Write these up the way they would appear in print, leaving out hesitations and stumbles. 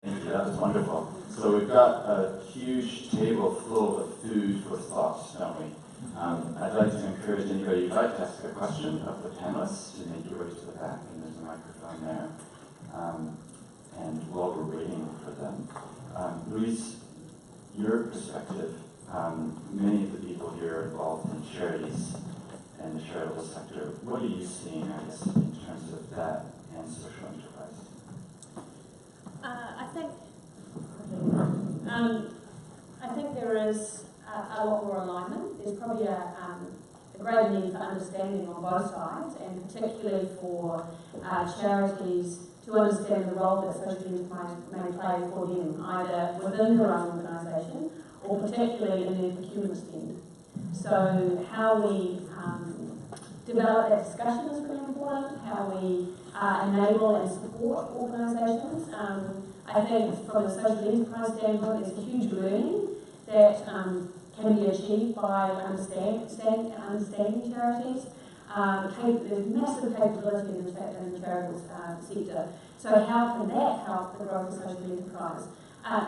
Thank you, that was wonderful. So we've got a huge table full of food for thought, don't we? I'd like to encourage anybody who'd like to ask a question of the panelists to make your way to the back, and there's a microphone there. And while we're waiting for them, Louise, your perspective, many of the people here are involved in charities and the charitable sector. What are you seeing, I guess, in terms of that and social enterprise? I think there is a lot more alignment. There's probably a greater need for understanding on both sides, and particularly for charities to understand the role that social enterprise may play for them, either within their own organisation or particularly in their procurement spend. So how we develop that discussion is really important, how we enable and support organisations. I think from a social enterprise standpoint, there's a huge learning that can be achieved by understanding charities. There's massive capability in the charitable sector. So how can that help the growth of social enterprise?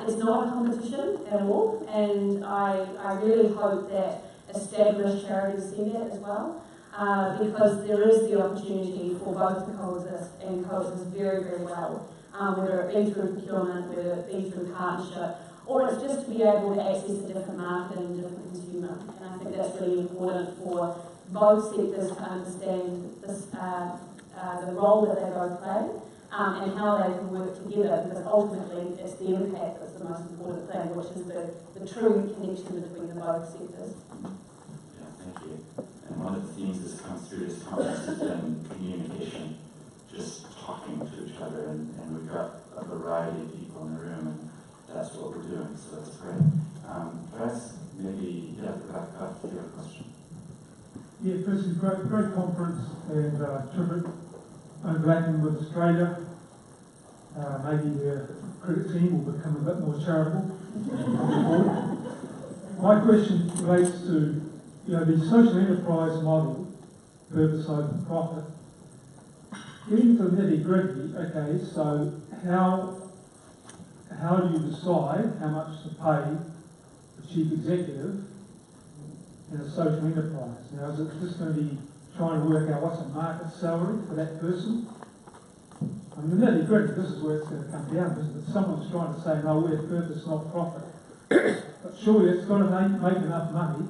It's not a competition at all, and I really hope that established charities see that as well, because there is the opportunity for both to coexist and coexist very, very well, whether it be through procurement, whether it be through partnership, or it's just to be able to access a different market and a different consumer. And I think that's really important for both sectors to understand this, the role that they both play, and how they can work together, because ultimately it's the impact that's the most important thing, which is the true connection between the both sectors. Yeah, thank you. And one of the themes that's come through this conference has been communication, just talking to each other, and we've got a variety of people in the room, and that's what we're doing, so that's great. Guys, maybe, Rebecca, if you have a question. Yeah, firstly, great conference, and terrific overlapping with Australia. Maybe the cricket team will become a bit more charitable. My question relates to, the social enterprise model, purpose over profit. Getting to the nitty-gritty, okay, so how do you decide how much to pay the chief executive in a social enterprise? Now, is it just going to be trying to work out what's a market salary for that person? I mean, the nitty-gritty, this is where it's going to come down, isn't it? Someone's trying to say, no, we're purpose, not profit. But surely it's got to make enough money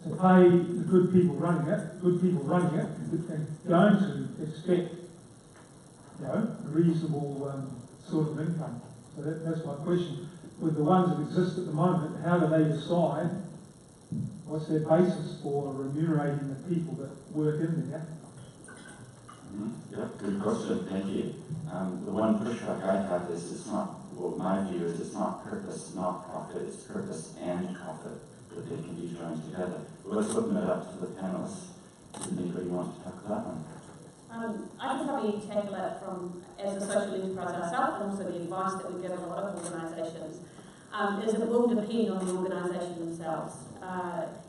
to pay the good people running it, and going to expect, a reasonable sort of income. So that's my question. With the ones that exist at the moment, how do they decide what's their basis for remunerating the people that work in there? Yeah, good question, thank you. The one pushback I have is it's not, well, my view is it's not purpose, not profit, it's purpose and profit that they can be joined together. But let's open it up to the panelists. Does anybody want to tackle that one? I can probably tackle it from, as a social enterprise ourselves, and also the advice that we give a lot of organisations, is it will depend on the organisation themselves.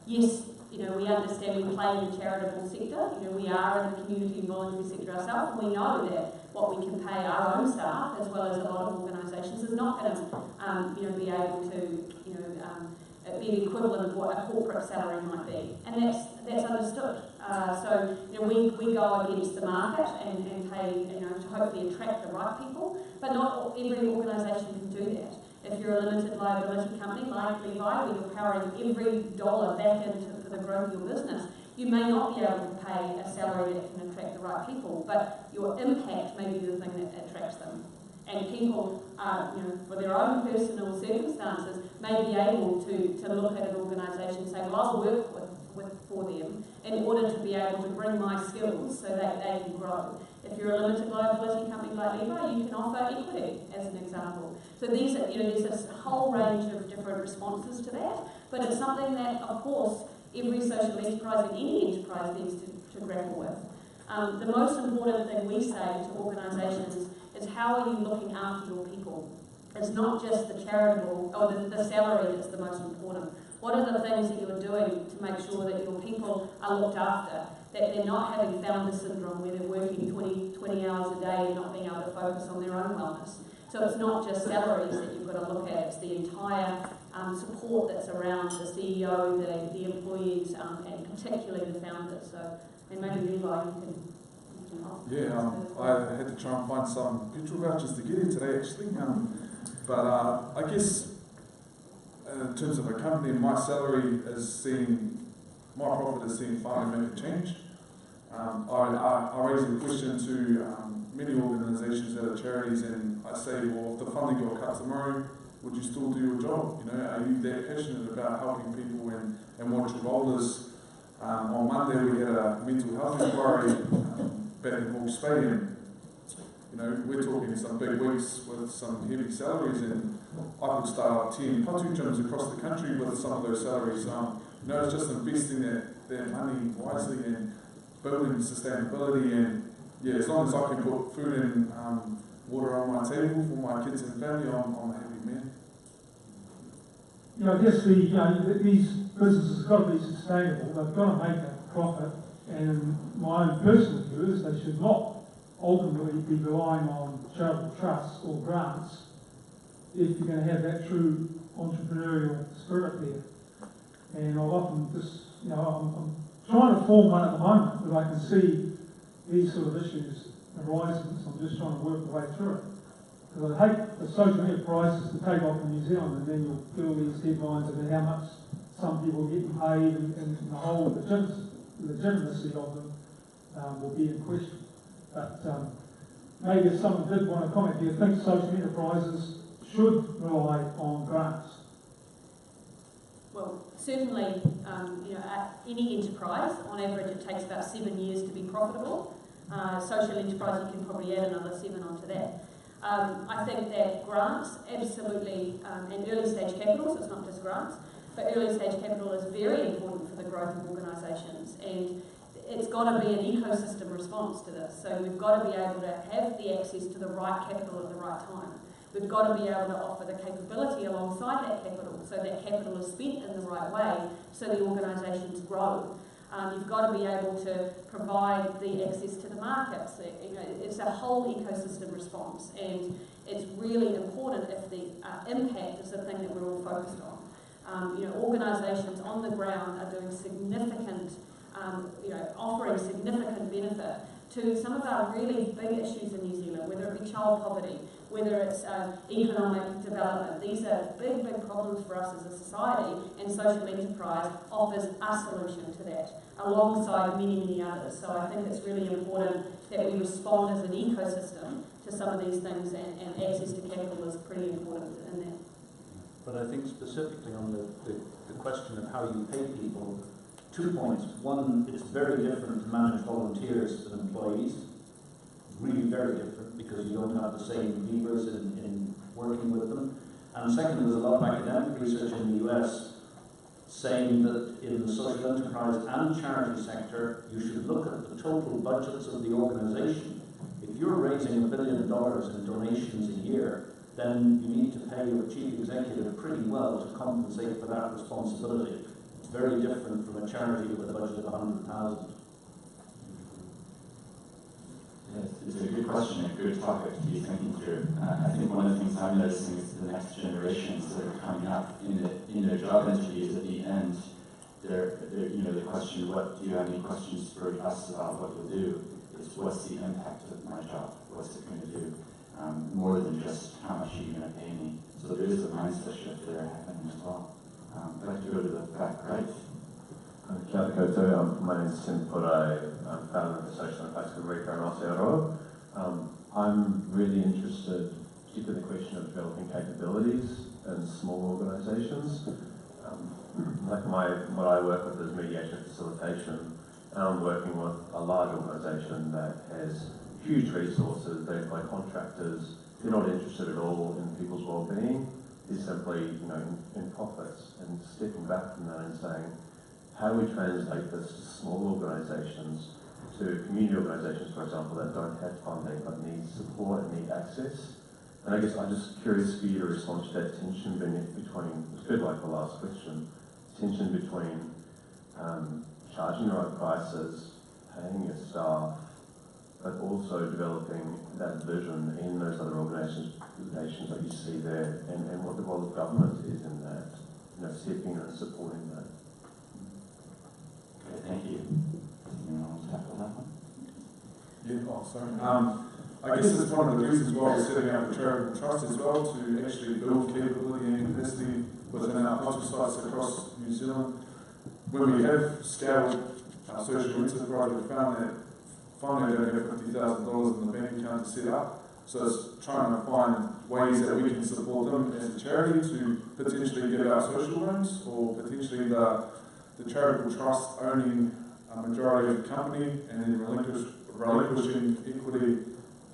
Yes, we understand we play in the charitable sector, we are in the community and voluntary sector ourselves, and we know that what we can pay our own staff, as well as a lot of organisations, is not going to, be able to, be the equivalent of what a corporate salary might be, and that's understood. So we go against the market and pay, to hopefully attract the right people, but not every organisation can do that. If you're a limited liability company like Levi, where you're powering every dollar back into for the growth of your business, you may not be able to pay a salary that can attract the right people, but your impact may be the thing that attracts them. And people, for their own personal circumstances, may be able to look at an organisation and say, well, I'll work for them in order to be able to bring my skills so that they can grow. If you're a limited liability company like Levi, you can offer equity, as an example. So these are, there's this whole range of different responses to that, but it's something that, of course, every social enterprise and any enterprise needs to grapple with. The most important thing we say to organisations is how are you looking after your people? It's not just the charitable, or the salary that's the most important. What are the things that you're doing to make sure that your people are looked after, that they're not having founder syndrome where they're working 20 hours a day and not being able to focus on their own wellness? So it's not just salaries that you've got to look at, it's the entire support that's around the CEO, the employees, and particularly the founders. So, and maybe Levi, you can yeah, I had to try and find some petrol vouchers to get here today, actually. But I guess in terms of a company, my salary is seeing, my profit is seeing finally make a change. I raise the question to many organisations that are charities, and I say, well, if the funding got cut tomorrow, would you still do your job? You know, are you that passionate about helping people and what your role is? On Monday we had a mental health inquiry back in Hawke's Bay, and you know, we're talking some big weeks with some heavy salaries, and I could start up 10 patu gyms across the country with some of those salaries. You know, it's just investing that money wisely and building sustainability, and yeah, as long as I can put food and water on my table for my kids and family, I'm a happy man. You know, I guess these businesses have got to be sustainable. They've got to make a profit, and my own personal view is they should not ultimately be relying on charitable trusts or grants if you're going to have that true entrepreneurial spirit there. And I've often just, you know, I'm trying to form one at the moment, but I can see these sort of issues arising, so I'm just trying to work the way through it. Because I hate the social enterprises to take off in New Zealand, and then you'll feel these headlines about how much some people are getting paid, and the whole legitimacy of them will be in question. But maybe if someone did want to comment, do you think social enterprises should rely on grants? Well, certainly, you know, any enterprise, on average, it takes about 7 years to be profitable. Social enterprise, you can probably add another 7 onto that. I think that grants, absolutely, and early stage capital, so it's not just grants, but early stage capital is very important for the growth of organisations, and it's got to be an ecosystem response to this. So we've got to be able to have the access to the right capital at the right time. We've got to be able to offer the capability alongside that capital, so that capital is spent in the right way, so the organisations grow. You've got to be able to provide the access to the markets. You know, it's a whole ecosystem response, and it's really important if the impact is the thing that we're all focused on. You know, organisations on the ground are doing significant, you know, offering significant benefit to some of our really big issues in New Zealand, whether it be child poverty, whether it's economic development. These are big, big problems for us as a society, and social enterprise offers a solution to that, alongside many, many others. So I think it's really important that we respond as an ecosystem to some of these things, and access to capital is pretty important in that. But I think specifically on the question of how you pay people, 2 points. One, it's very different to manage volunteers than employees. Really very different, because you don't have the same levers in working with them. And second, there's a lot of academic research in the US saying that in the social enterprise and charity sector, you should look at the total budgets of the organisation. If you're raising $1 billion in donations a year, then you need to pay your chief executive pretty well to compensate for that responsibility. It's very different from a charity with a budget of 100,000. It's a good question, a good topic to be thinking through. I think one of the things I'm noticing is the next generations that are coming up in their job interviews at the end, they're you know, the question, what do you have any questions for us about what you'll do, is what's the impact of my job, what's it going to do, more than just how much are you going to pay me. So there is a mindset shift there happening as well. I'd like to go to the back right. Kia ora koutou. My name is Tim Purai. I'm founder of the social enterprise called Reka and Aotearoa. I'm really interested, particularly in the question of developing capabilities in small organisations. What I work with is mediation and facilitation, and I'm working with a large organisation that has huge resources. They employ contractors. They're not interested at all in people's well-being. They're simply, you know, in profits. And stepping back from that and saying, how do we translate this to small organisations, to community organisations, for example, that don't have funding but need support and need access? And I guess I'm just curious for you to respond to that tension between, it's a bit like the last question, tension between charging the right prices, paying your staff, but also developing that vision in those other organisations that you see there, and what the role of government is in that, stepping in and supporting that. Okay, thank you. Anyone want to tackle that one? Yeah, sorry. I guess it's one of the reasons why we're setting up a charitable trust as well, to actually build capability and capacity within our culture sites across New Zealand. When we have scaled our social enterprise, we found that finally don't have $50,000 in the bank account to set up. So it's trying to find ways that we can support them as a charity to potentially get our social loans, or potentially the charitable trust owning a majority of the company and then relinquishing equity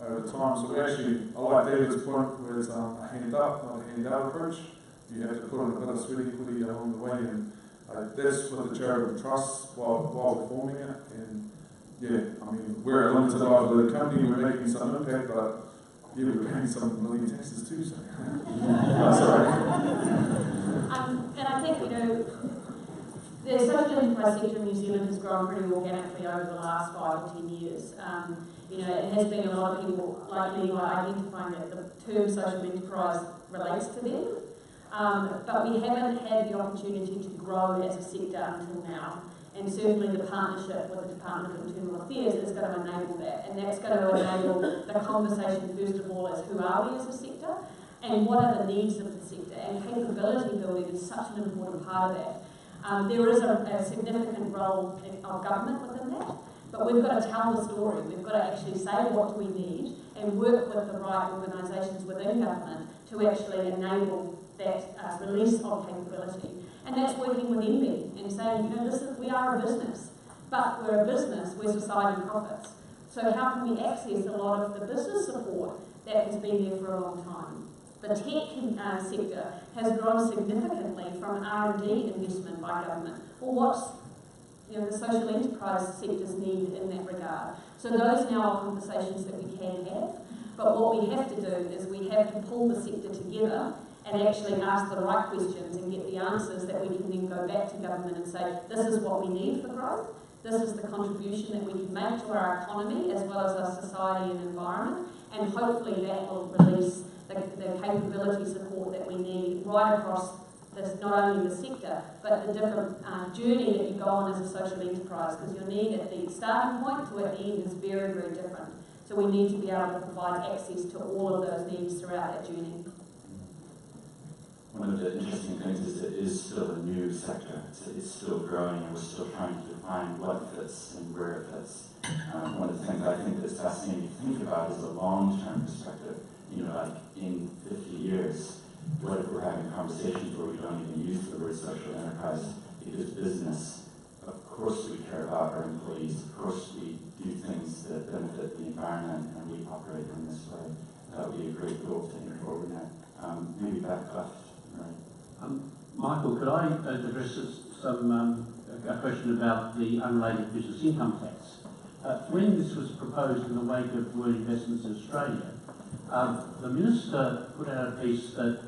over time. So we actually, I like David's point where it's a hand up, not a hand out approach. You have to put in a bit of sweat equity along the way, and that's with the charitable trust while we're forming it. And yeah, I mean, we're a limited liability company, we're making some impact, but yeah, we're paying some million taxes too, so. Sorry. And I think, the social enterprise sector in New Zealand has grown pretty organically over the last 5 or 10 years. It has been a lot of people like Levi identifying that the term social enterprise relates to them, but we haven't had the opportunity to grow as a sector until now. And certainly the partnership with the Department of Internal Affairs is going to enable that. And that's going to enable the conversation, first of all, as who are we as a sector, and what are the needs of the sector. And capability building is such an important part of that. There is a significant role of government within that, but we've got to tell the story. We've got to actually say what we need and work with the right organisations within government to actually enable that release of capability. And that's working with MB and saying, we are a business, but we're a business where society profits. So how can we access a lot of the business support that has been there for a long time? The tech sector has grown significantly from R&D investment by government. Well, what's the social enterprise sector's need in that regard? So those now are conversations that we can have, but what we have to do is we have to pull the sector together and actually ask the right questions and get the answers that we can then go back to government and say, this is what we need for growth, this is the contribution that we can make to our economy as well as our society and environment, and hopefully that will release the capability support that we need right across this, not only the sector, but the different journey that you go on as a social enterprise, because your need at the starting point to at the end is very, very different. So we need to be able to provide access to all of those needs throughout that journey. One of the interesting things is it is still a new sector. It's still growing, and we're still trying to define what fits and where it fits. One of the things I think that's fascinating to think about is a long-term perspective. Like in 50 years, what if we're having conversations where we don't even use the word social enterprise? Because business, of course we care about our employees, of course we do things that benefit the environment, and we operate in this way. That would be a great goal to take forward now. Maybe back left. Right. Michael, could I address a question about the unrelated business income tax? When this was proposed in the wake of World Investments in Australia, the Minister put out a piece that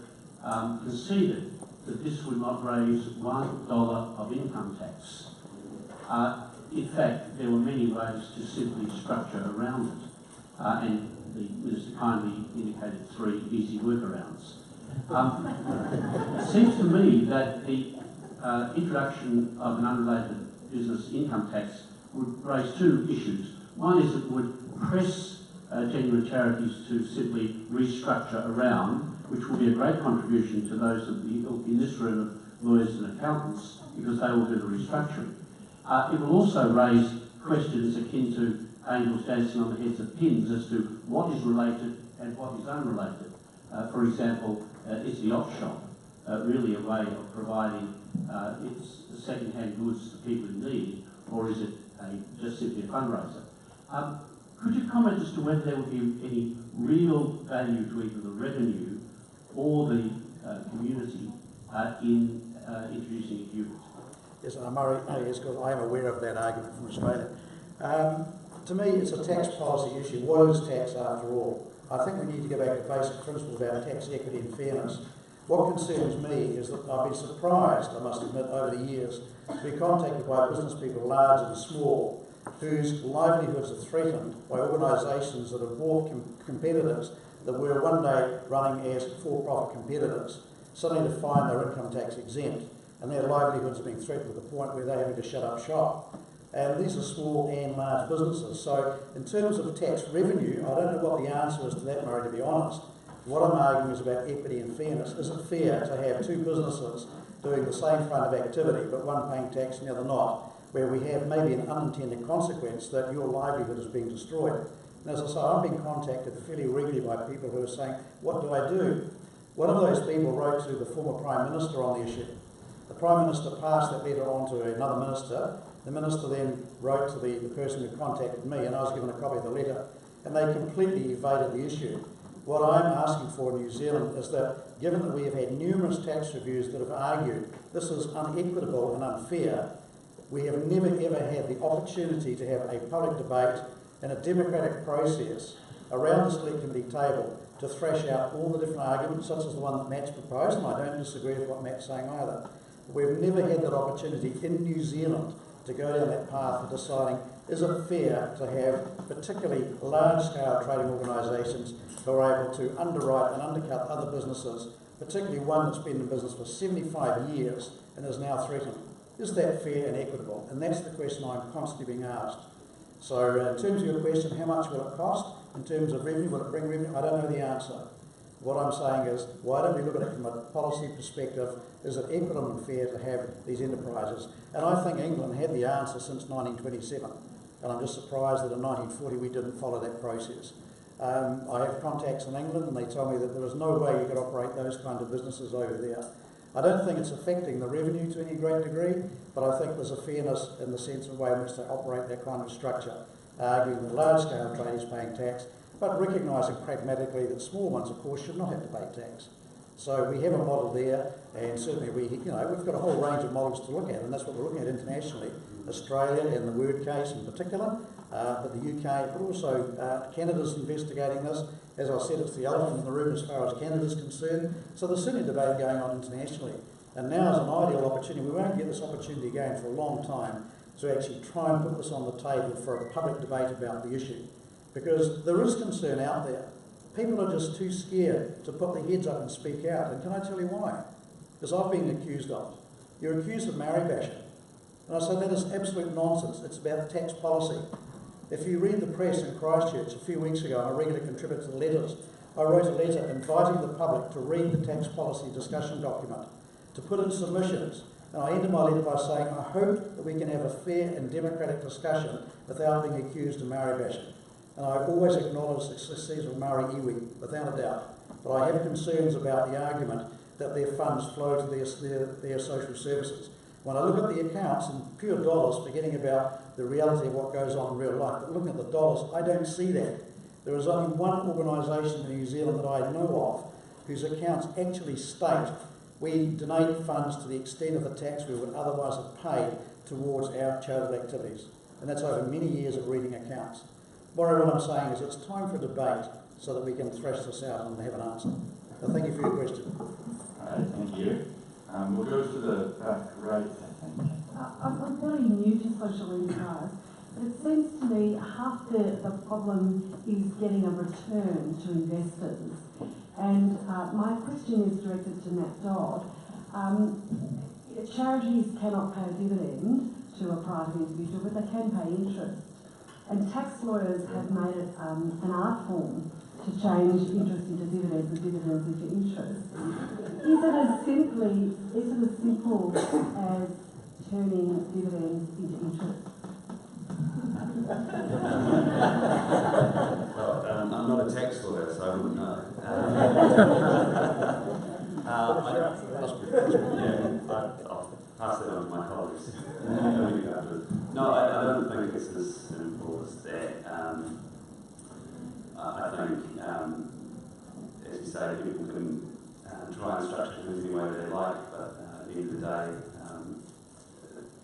conceded that this would not raise $1 of income tax. In fact, there were many ways to simply structure around it, and the Minister kindly indicated 3 easy workarounds. It seems to me that the introduction of an unrelated business income tax would raise 2 issues. One is it would press genuine charities to simply restructure around, which will be a great contribution to those in this room of lawyers and accountants, because they will do the restructuring. It will also raise questions akin to angels dancing on the heads of pins as to what is related and what is unrelated. For example, is the op shop really a way of providing its second-hand goods to people in need, or is it just simply a fundraiser? Could you comment as to whether there would be any real value to either the revenue or the community in introducing a unit? Yes, yes, because I am aware of that argument from Australia. To me, it's a tax policy issue. What is tax after all? I think we need to go back to basic principles about tax equity and fairness. What concerns me is that I've been surprised, I must admit, over the years, to be contacted by business people, large and small, whose livelihoods are threatened by organisations that have bought competitors that were one day running as for-profit competitors, suddenly to find their income tax exempt, and their livelihoods are being threatened to the point where they're having to shut up shop. And these are small and large businesses. So in terms of tax revenue, I don't know what the answer is to that, Murray, to be honest. What I'm arguing is about equity and fairness. Is it fair to have two businesses doing the same kind of activity, but one paying tax and the other not, where we have maybe an unintended consequence that your livelihood is being destroyed? And as I say, I'm being contacted fairly regularly by people who are saying, what do I do? One of those people wrote to the former Prime Minister on the issue. The Prime Minister passed that letter on to another minister. The minister then wrote to the person who contacted me, and I was given a copy of the letter, and they completely evaded the issue. What I'm asking for in New Zealand is that, given that we have had numerous tax reviews that have argued this is unequitable and unfair, we have never ever had the opportunity to have a public debate and a democratic process around the select committee table to thrash out all the different arguments, such as the one that Matt's proposed, and I don't disagree with what Matt's saying either. We've never had that opportunity in New Zealand to go down that path of deciding, is it fair to have particularly large-scale trading organisations who are able to underwrite and undercut other businesses, particularly one that's been in business for 75 years and is now threatened? Is that fair and equitable? And that's the question I'm constantly being asked. So in terms of your question, how much will it cost? In terms of revenue, will it bring revenue? I don't know the answer. What I'm saying is, why don't we look at it from a policy perspective? Is it equitable and fair to have these enterprises? And I think England had the answer since 1927. And I'm just surprised that in 1940 we didn't follow that process. I have contacts in England, and they tell me that there is no way you could operate those kind of businesses over there. I don't think it's affecting the revenue to any great degree, but I think there's a fairness in the sense of the way in which they operate that kind of structure, arguing that large-scale trade is paying tax, but recognising pragmatically that small ones, of course, should not have to pay tax. So we have a model there, and certainly we've got a whole range of models to look at, and that's what we're looking at internationally. Australia and the Word case in particular, but the UK, but also Canada's investigating this. As I said, it's the elephant in the room as far as Canada's concerned. So there's certainly debate going on internationally. And now is an ideal opportunity. We won't get this opportunity again for a long time to actually try and put this on the table for a public debate about the issue. Because there is concern out there. People are just too scared to put their heads up and speak out. And can I tell you why? Because I've been accused of. You're accused of Maori bashing. And I say that is absolute nonsense. It's about tax policy. If you read the press in Christchurch a few weeks ago, I'm a regular contributor to the letters, I wrote a letter inviting the public to read the tax policy discussion document, to put in submissions. And I ended my letter by saying, I hope that we can have a fair and democratic discussion without being accused of Maori bashing. And I always acknowledge the success of Maori iwi, without a doubt. But I have concerns about the argument that their funds flow to their social services. When I look at the accounts in pure dollars, forgetting about the reality of what goes on in real life, but looking at the dollars, I don't see that. There is only one organisation in New Zealand that I know of whose accounts actually state we donate funds to the extent of the tax we would otherwise have paid towards our charitable activities. And that's over many years of reading accounts. What I'm saying is it's time for debate so that we can thrash this out and have an answer. So thank you for your question. All right, thank you. We'll go to the back right, I think. I'm fairly new to social enterprise, but it seems to me half the problem is getting a return to investors. And my question is directed to Matt Dodd. Charities cannot pay a dividend to a private individual, but they can pay interest. And tax lawyers have made it an art form to change interest into dividends and dividends into interest. Is it as simple as turning dividends into interest? Well, I'm not a tax lawyer, so I wouldn't know. I'll pass that on to my colleagues. No, I don't think it's as simple as that. I think, as you say, people can try and structure things any way they like, but at the end of the day,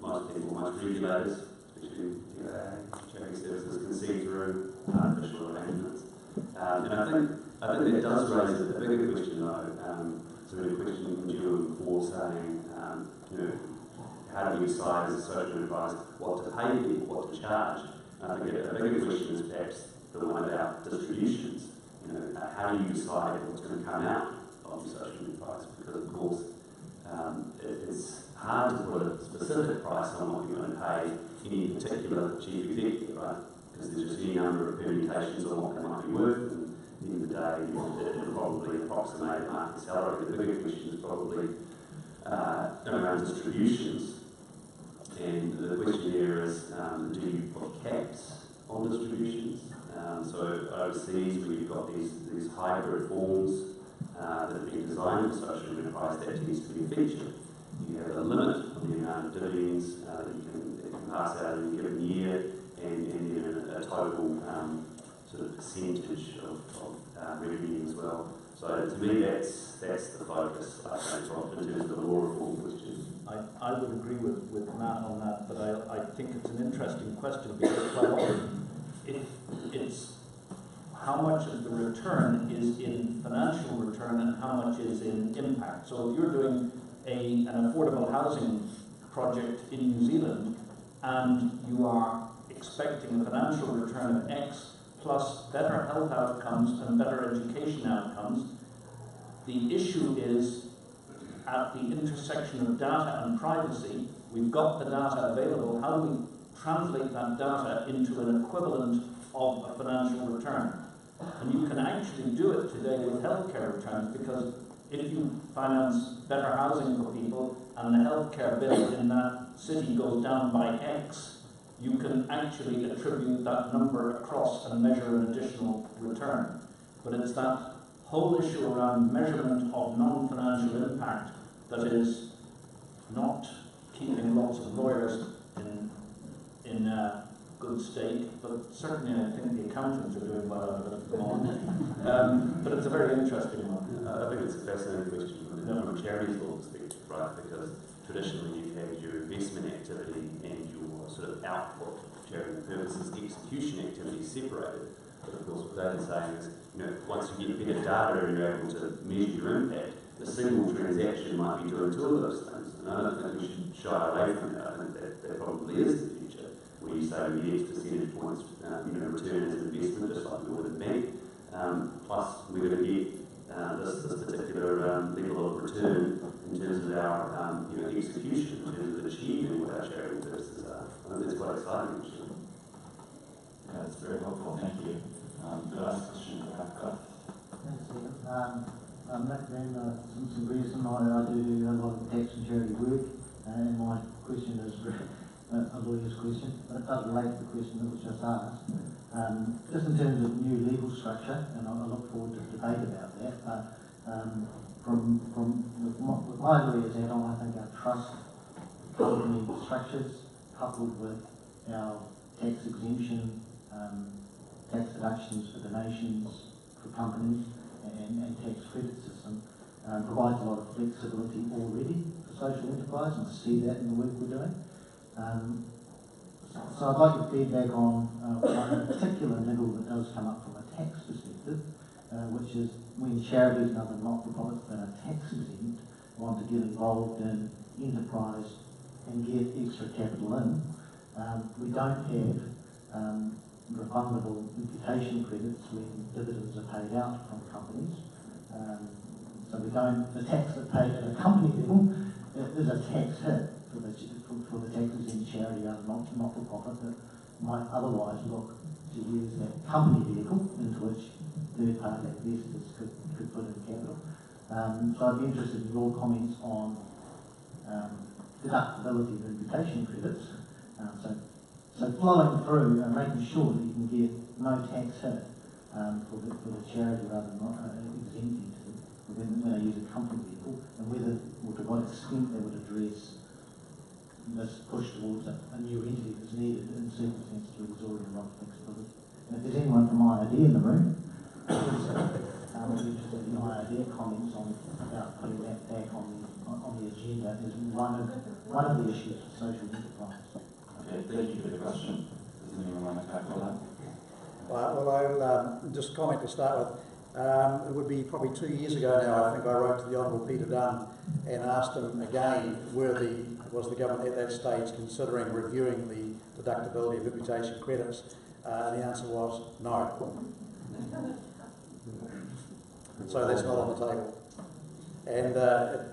most people, most regulators, especially charity services, can see through artificial arrangements. And I think that does raise a bigger question, though. So a question from you before saying, how do you decide as a social enterprise what to pay people, what to charge? I think a bigger question is perhaps the one about distributions. You know, how do you decide what's going to come out of your social enterprise? Because of course, it's hard to put a specific price on what you're going to pay any particular chief executive, right? Because there's just any number of permutations on what they might be worth, and at the end of the day, it'll probably approximate market salary. The bigger question is probably around distributions. And the question here is, do you put caps on distributions? So overseas, where you've got these hybrid forms that have been designed for social enterprise, that tends to be a feature. You have a limit on the amount of dividends that you can pass out in a given year, and then a total sort of percentage of revenue as well. So to me, that's the focus, I think, in terms of the law reform question. I would agree with Matt on that, but I think it's an interesting question because quite often it's how much of the return is in financial return and how much is in impact. So if you're doing an affordable housing project in New Zealand and you are expecting a financial return of X plus better health outcomes and better education outcomes, the issue is at the intersection of data and privacy. We've got the data available. How do we translate that data into an equivalent of a financial return? And you can actually do it today with healthcare returns, because if you finance better housing for people and the healthcare bill in that city goes down by X, you can actually attribute that number across and measure an additional return. But it's that whole issue around measurement of non-financial impact that is not keeping lots of lawyers in good state, but certainly I think the accountants are doing well out of it at the moment. But it's a very interesting one. I think it's a fascinating question from a charities law perspective, right? Because traditionally you've had your investment activity and your sort of output for charitable purposes, execution activity separated. But of course what David's saying is, you know, once you get better data and you're able to measure your impact, a single transaction might be doing two of those things. And I don't think we should shy away from that. I think that probably is the future, where you say we get percentage points, return as an investment, just like we would in bank. Plus, we're going to get this particular level of return in terms of our execution, in terms of achieving what our charitable purposes are. I think that's quite exciting, actually. Yeah, that's very helpful. Thank you. The last question that I've got. Thanks, Stephen. Matt Green, Simpson Grierson. I do a lot of tax and charity work, and my question is a lawyer's question, but it does relate to the question that was just asked. Just in terms of new legal structure, and I look forward to debate about that, but with my lawyer's hat on, I think our trust company structures, coupled with our tax exemption, tax deductions for donations for companies, and tax credit system, provides a lot of flexibility already for social enterprise, and to see that in the work we're doing. So I'd like your feedback on one particular niggle that does come up from a tax perspective, which is when charities and other not-for-profits that are tax exempt want to get involved in enterprise and get extra capital in. We don't have refundable imputation credits when dividends are paid out from companies. So we don't, the tax that's paid at a company level is a tax hit for the taxes in charity or not-for-profit that might otherwise look to use that company vehicle into which third-party investors could put in capital. So I'd be interested in your comments on deductibility of imputation credits. So flowing through and making sure that you can get no tax hit for the charity rather than exempting to when they use a company vehicle, and whether or to what extent they would address this push towards a new entity that's needed in circumstances where there's already a lot of flexibility. And if there's anyone from IID in the room, I'd be interested in IID comments on about putting that back on the agenda as one of the issues for social enterprise. Okay, thank you for the question. Does anyone want to tackle that? Well, I'll just comment to start with. It would be probably 2 years ago now, I think I wrote to the Honourable Peter Dunn and asked him again, was the government at that stage considering reviewing the deductibility of imputation credits? And the answer was no. So that's not on the table. And a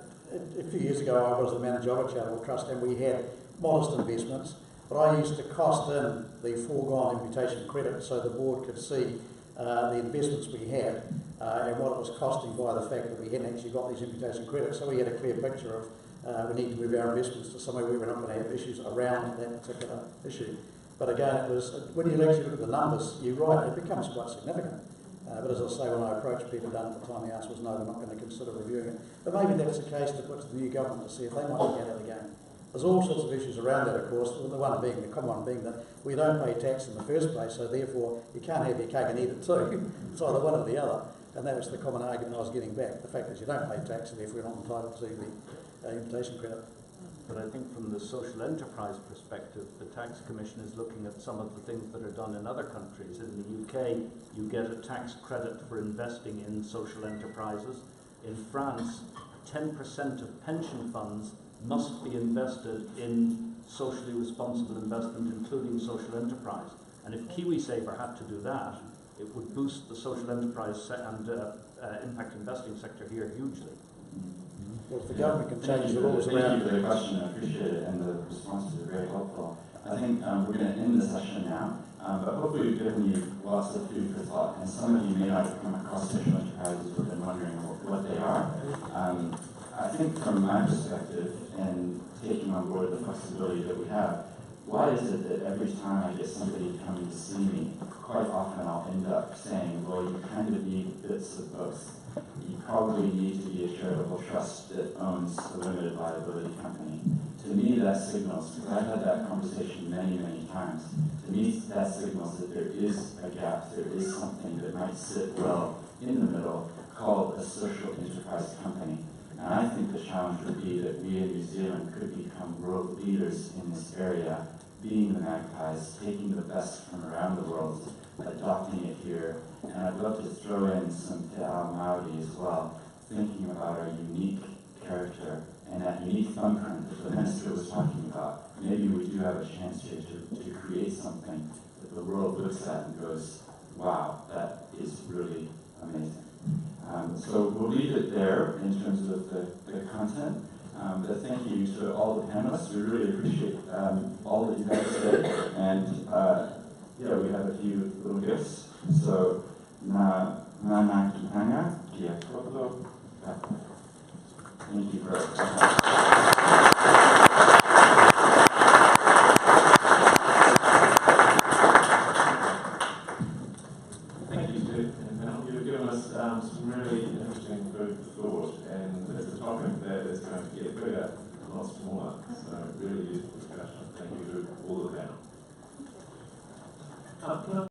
few years ago I was the manager of a charitable trust, and we had modest investments, but I used to cost in the foregone imputation credit so the board could see the investments we had and what it was costing by the fact that we hadn't actually got these imputation credits. So we had a clear picture of we need to move our investments to somewhere where we're not going to have issues around that particular issue. But again, it was when you actually look at the numbers, you're right, it becomes quite significant. But as I say, when I approached Peter Dunn at the time, the answer was no, we're not going to consider reviewing it. But maybe that's a case to put to the new government to see if they might look at it again. There's all sorts of issues around that, of course, the common one being that we don't pay tax in the first place, so therefore you can't have your cake and eat it too. It's either one or the other. And that was the common argument I was getting back. The fact is you don't pay tax and therefore you're not entitled to the imputation credit. But I think from the social enterprise perspective, the Tax Commission is looking at some of the things that are done in other countries. In the UK, you get a tax credit for investing in social enterprises. In France, 10% of pension funds must be invested in socially responsible investment, including social enterprise. And if KiwiSaver had to do that, it would boost the social enterprise and impact investing sector here hugely. Well, if the government can change the rules Thank around... you for the question, I appreciate it, and the responses are very helpful. I think we're going to end the session now, but hopefully we've given you lots of food for thought, and some of you may not have come across social enterprises who have been wondering what they are. I think from my perspective, and taking on board the flexibility that we have, why is it that every time I get somebody coming to see me, quite often I'll end up saying, well, you kind of need bits of both. You probably need to be a charitable trust that owns a limited liability company. To me, that signals, because I've had that conversation many, many times, to me that signals that there is a gap, there is something that might sit well in the middle called a social enterprise company. And I think the challenge would be that we in New Zealand could become world leaders in this area, being the magpies, taking the best from around the world, adopting it here. And I'd love to throw in some Te Ao Māori as well, thinking about our unique character and that unique thumbprint that the minister was talking about. Maybe we do have a chance here to create something that the world looks at and goes, wow, that is really amazing. So we'll leave it there in terms of the content. But thank you to all the panelists. We really appreciate all that you have to say. And yeah, we have a few little gifts. So, na ki hanga, kia koutou. Thank you for Thank you, Dick and Mel. You've given us some really interesting food for thought, and it's a topic that is going to get bigger, not smaller. So, really useful discussion. Thank you to all of the panel.